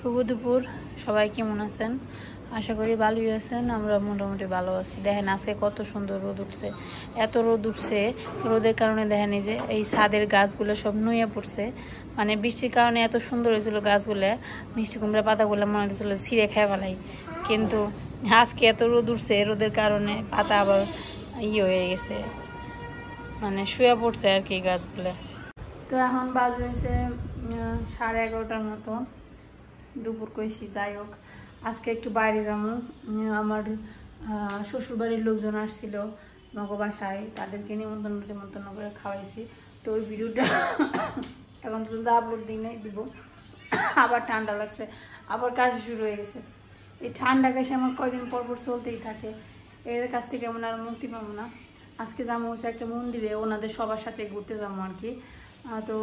শুভ দুপুর, সবাই কেমন আছেন? আশা করি ভালোই আছেন। আমরা মোটামুটি ভালো আছি। দেখেন আজকে কত সুন্দর রোদ উঠছে, এত রোদ উঠছে। রোদের কারণে দেখেন এই যে এই ছাদের গাছগুলো সব নুয়ে পড়ছে। মানে বৃষ্টির কারণে এত সুন্দর হয়েছিল গাছগুলো, মিষ্টি কুমড়া পাতাগুলো মনে হচ্ছিল ছিঁড়ে খাই ফেলাই, কিন্তু আজকে এত রোদ উঠছে, রোদের কারণে পাতা আবার হয়ে গেছে, মানে শুয়ে পড়ছে আর কি গাছগুলো। তো এখন বাজে হয়েছে 11:30টার মতো, দুপুর কইছি। যাই হোক, আজকে একটু বাইরে যাবো। আমার শ্বশুরবাড়ির লোকজন আসছিল নগো বাসায়, তাদেরকে নিমন্ত্রণ করে খাওয়াইছি। তো ওই ভিডিওটা এখন পর্যন্ত আপলোড দিই নাই, দিব। আবার ঠান্ডা লাগছে, আবার কাজ শুরু হয়ে গেছে। এই ঠান্ডা কাশি আমার কয়দিন পর পর চলতেই থাকে, এর কাছ থেকে এমন আর মুক্তি পাবো না। আজকে যাবো হচ্ছে একটা মন্দিরে, ওনাদের সবার সাথে ঘুরতে যাবো আর কি। তো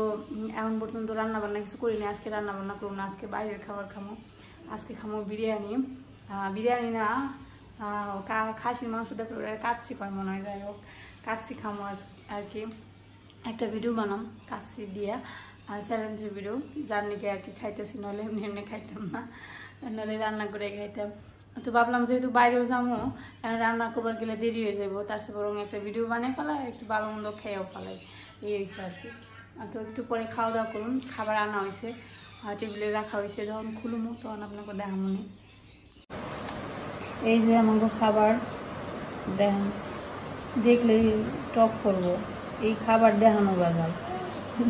এখন পর্যন্ত রান্নাবান্না কিছু করিনি, আজকে রান্নাবান্না করবো না, আজকে বাইরের খাবার খামো। আজকে খামো বিরিয়ানি, বিরিয়ানি না, খাসির মাংস দেখো, কাচ্চি পাই মনে হয়। যাই হোক, কাচ্চি খামো আর কি। একটা ভিডিও বানাম কাচ্চি দিয়ে, চ্যালেঞ্জের ভিডিও, যার নাকি আর কি খাইতেছি, নাহলে এমনি এমনি খাইতাম না, নাহলে রান্না করে খাইতাম। তো ভাবলাম যেহেতু বাইরেও যাবো, রান্না করবার গেলে দেরি হয়ে যাবো, তার সাথে বরং একটা ভিডিও বানিয়ে ফেলাই, একটু ভালো মন্দ খেয়েও ফেলাই, এই হয়েছে আর কি। তো একটু পরে খাওয়া দাওয়া করুন। খাবার আনা হয়েছে, টেবিলে রাখা হয়েছে, যখন খুলুমো তখন আপনাকে দেখাবো না। এই যে আমাকে খাবার দেখেন, দেখলেই টক করবো। এই খাবার দেখানো বাজার,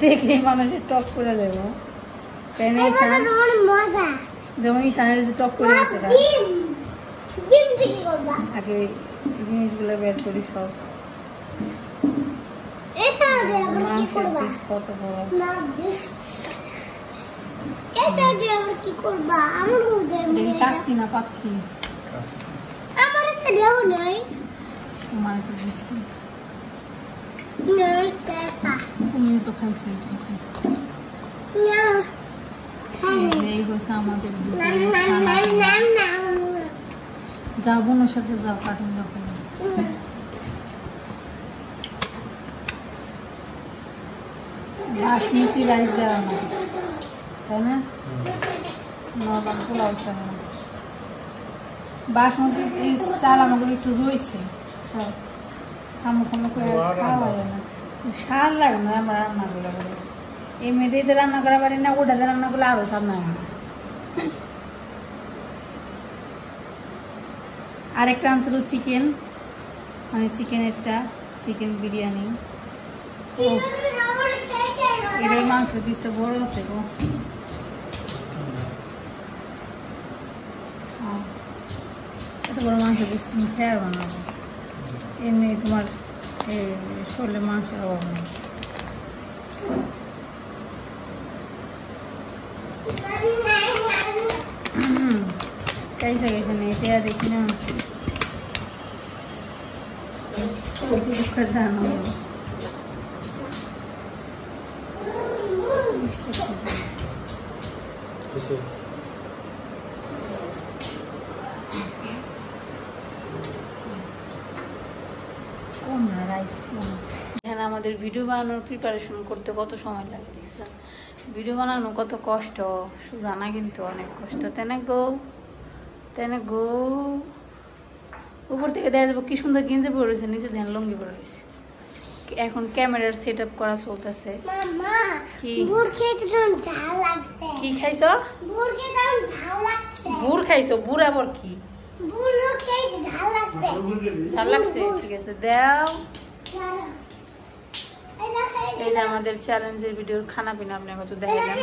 দেখলেই মানুষের টক করে দেবো। যেমন ঈশানের যে টক করে দিচ্ছে, আগে জিনিসগুলো বের করি সব। কত বড় কাশি না পাখি, তুমিও তো খাইছো, এটা খাইছো। এই হচ্ছে আমাদের যাও বোনের সাথে, যাও কার্টুন দেখো। বাসমতি রাইস দেওয়া না, তাই না? নরমাল পোলাও চাল, বাসমতি এই চাল আমাকে একটু রয়েছে, খামো খামো করে খাওয়া যায় না, স্বাদ লাগে না আমার রান্নাগুলো করে। এই মেয়েদের রান্না করা পারি না, ওটাতে রান্না করলে আরো স্বাদ লাগে না। আরেকটা আনছিল চিকেন, মানে চিকেনেরটা, চিকেন বিরিয়ানি। এটার মাংসের পিসটা বড় আছে গো, এত বড় মাংসের পিস তুমি খেয়ে বানাবো? এমনি তোমার শরীরে মাংসের অভাব নেই। कैसे कैसे नहीं थे देखना कुछ करता है ना। এখানে আমাদের ভিডিও বানানোর প্রিপারেশন করতে কত সময় লাগতেছে, ভিডিও বানানো কত কষ্ট, জানা কিন্তু অনেক কষ্ট, তাই না গো? তাই না গো? উপর থেকে দেখা যাবো কি সুন্দর গেঞ্জি পরে রয়েছে, নিচে ধ্যান লুঙ্গি পরে রয়েছে। এখন ক্যামেরার সেট আপ করা চলতেছে। কি খাইছো? গুড় খাইছো? গুড় আবার কি? ঝাল লাগছে? ঠিক আছে দাও। এই যে আমাদের চ্যালেঞ্জের ভিডিওর খানা পিনা আপনাকে তো দেখালাম।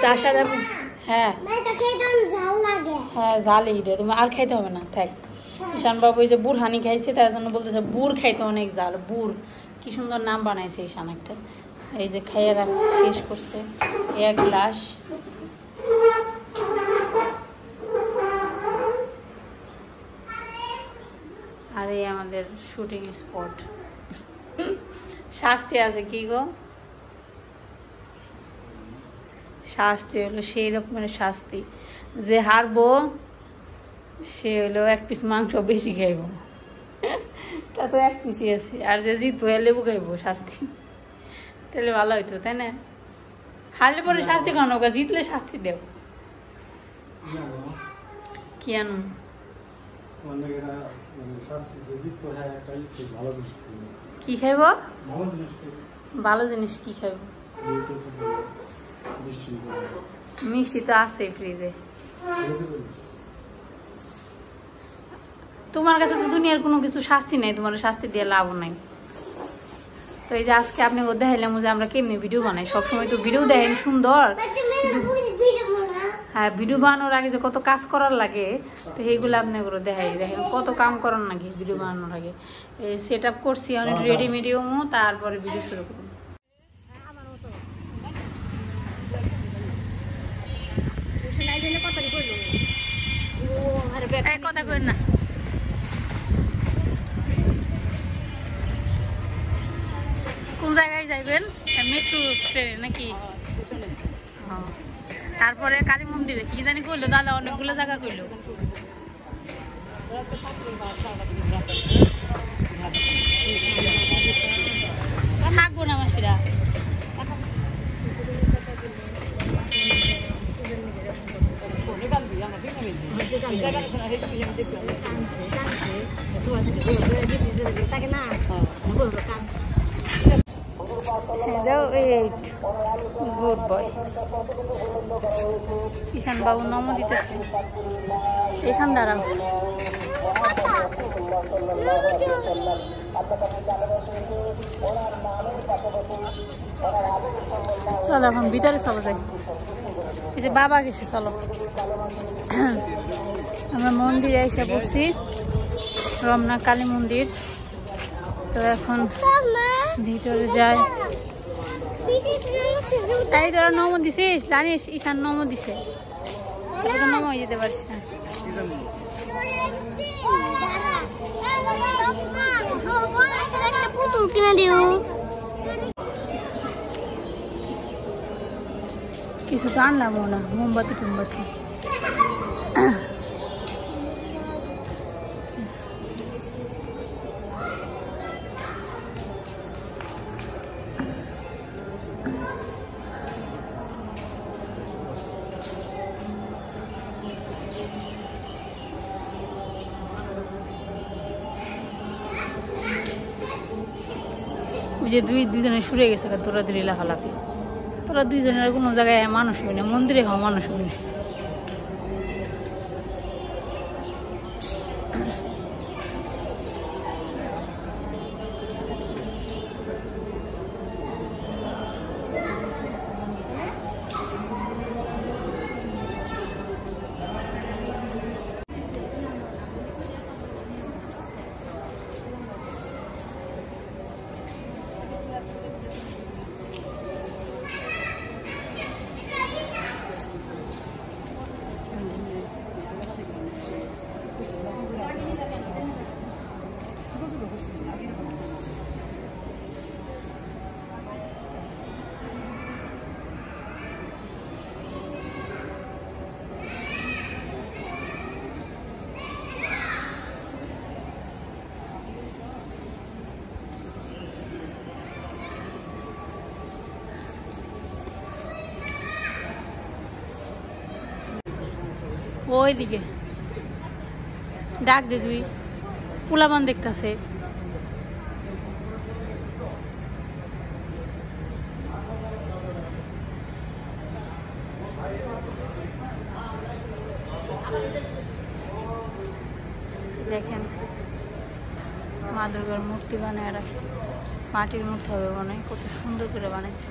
তার সাথে হ্যাঁ হ্যাঁ ঝালই রে, তুমি আর খাইতে হবে না, থাক। ঈশান বাবু এই যে বুড় হানি খাইছে, তার জন্য বলতেছে বুড় খাইতে অনেক ঝাল। বুড় কি সুন্দর নাম বানাইছে ঈশান একটা। এই যে খাইয়ে রাখছে, শেষ করছে 1 গ্লাস। আর এই আমাদের শুটিং স্পট। শাস্তি আছে কি গো? শাস্তি হলো সেই রকমের শাস্তি, যে হারবো সে হলো 1 পিস মাংস বেশি খাইব, তা তো 1 পিসই আছে। আর যে জিতবো লেবু খাইব শাস্তি, তাহলে ভালো হইতো, তাই না? হারলে পরে শাস্তি খানো, জিতলে শাস্তি দেও। কি আনো? কি খাইব? ভালো জিনিস কি খাইব? মিষ্টি তো আছে ফ্রিজে। তোমার কাছে তো দুনিয়ার কোনো কিছু শাস্তি নেই, তোমার শাস্তি দিয়ে লাভ নাই। তো এই যে আজকে আপনি দেখাইলাম যে আমরা কেমনি ভিডিও বানাই, সবসময় তো ভিডিও দেখেন সুন্দর, হ্যাঁ ভিডিও বানানোর আগে যে কত কাজ করার লাগে, তো এইগুলো আপনি করে দেখাই। দেখেন কত কাম করার নাকি ভিডিও বানানোর আগে। এই সেট আপ করছি অনেক রেডি মিডিয়ামও, তারপরে ভিডিও শুরু করুন। কথা কই না, কোন জায়গায় যাইবেন? মেট্রো ট্রেনে নাকি? তারপরে কালী মন্দিরে কি জানি কইলো দাদা, অনেকগুলো জায়গা কইলো। থাকবো না মাসিরা। Good boy. কিষান বাবু নম দিতেছে, এখান দাঁড়াও। চলো এখন ভিতরে চলো যাই। এই যে বাবা গেছে, চলো আমরা মন্দিরে এসে বসছি, রমনা কালী মন্দির। তো এখন ভিতরে যাই। তাই তোরা নম দিছিস, জানিস ঈশান নম দিছে, নম হয়ে যেতে পারছি না। কিছু তো আনলাম না, মোমবাতি টোমবাতি। যে দুইজনে শুরে গেছে তোরা দুই লাফালাফি, তোরা দুইজনের কোনো জায়গায় মানুষ হবি না, মন্দিরে হওয়া মানুষ হবি না। ওইদিকে ডাক দে, তুই পোলাপান দেখতেছে। দেখেন মা দুর্গার মূর্তি বানায় রাখছে, মাটির মূর্তি হবে বানায়, কত সুন্দর করে বানাইছে।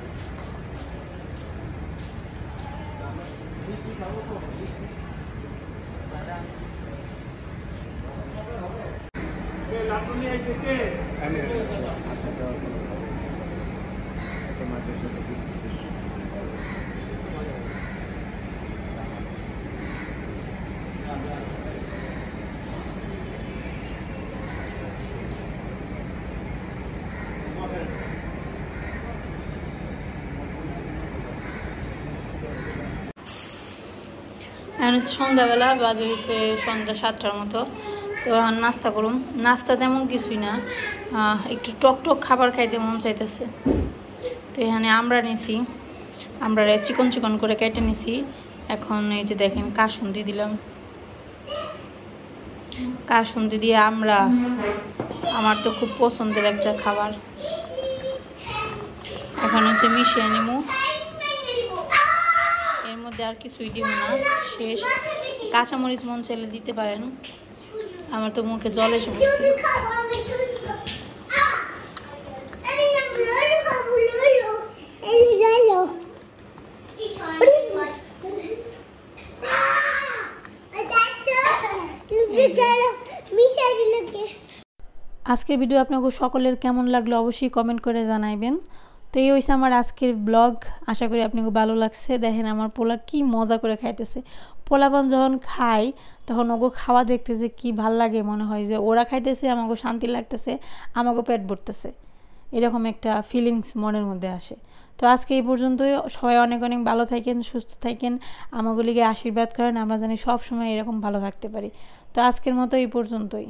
এখন সন্ধ্যাবেলা বাজে হয়েছে সন্ধ্যা 7টার মতো। তো এখন নাস্তা করুন। নাস্তা তেমন কিছুই না, একটু টক টক খাবার খাইতে মন চাইতেছে। তো এখানে আমরা নিছি আমরা চিকন চিকন করে কেটে নিছি। এখন এই যে দেখেন কাসুন্দি দিলাম, কাসুন্দি দিয়ে আমরা, আমার তো খুব পছন্দের একটা খাবার। এখন হচ্ছে মিশিয়ে নেব, এর মধ্যে আর কিছুই দিব না, শেষ। কাঁচামরিচ মন চাইলে দিতে পারেন, আমার তো মুখে জল এসে পড়ছে। আজকের ভিডিও আপনাকে সকলের কেমন লাগলো অবশ্যই কমেন্ট করে জানাইবেন। তো এই হয়েছে আমার আজকের ব্লগ, আশা করি আপনাকে ভালো লাগছে। দেখেন আমার পোলা কি মজা করে খাইতেছে। পোলাপান যখন খায় তখন ওগো খাওয়া দেখতেছে কি ভাল লাগে, মনে হয় যে ওরা খাইতেছে আমাকে শান্তি লাগতেছে, আমাকে পেট ভরতেছে, এরকম একটা ফিলিংস মনের মধ্যে আসে। তো আজকে এই পর্যন্তই, সবাই অনেক অনেক ভালো থাকেন, সুস্থ থাকেন, আমাগুলিকে আশীর্বাদ করেন, আমরা জানি সব সময় এরকম ভালো থাকতে পারি। তো আজকের মতো এই পর্যন্তই।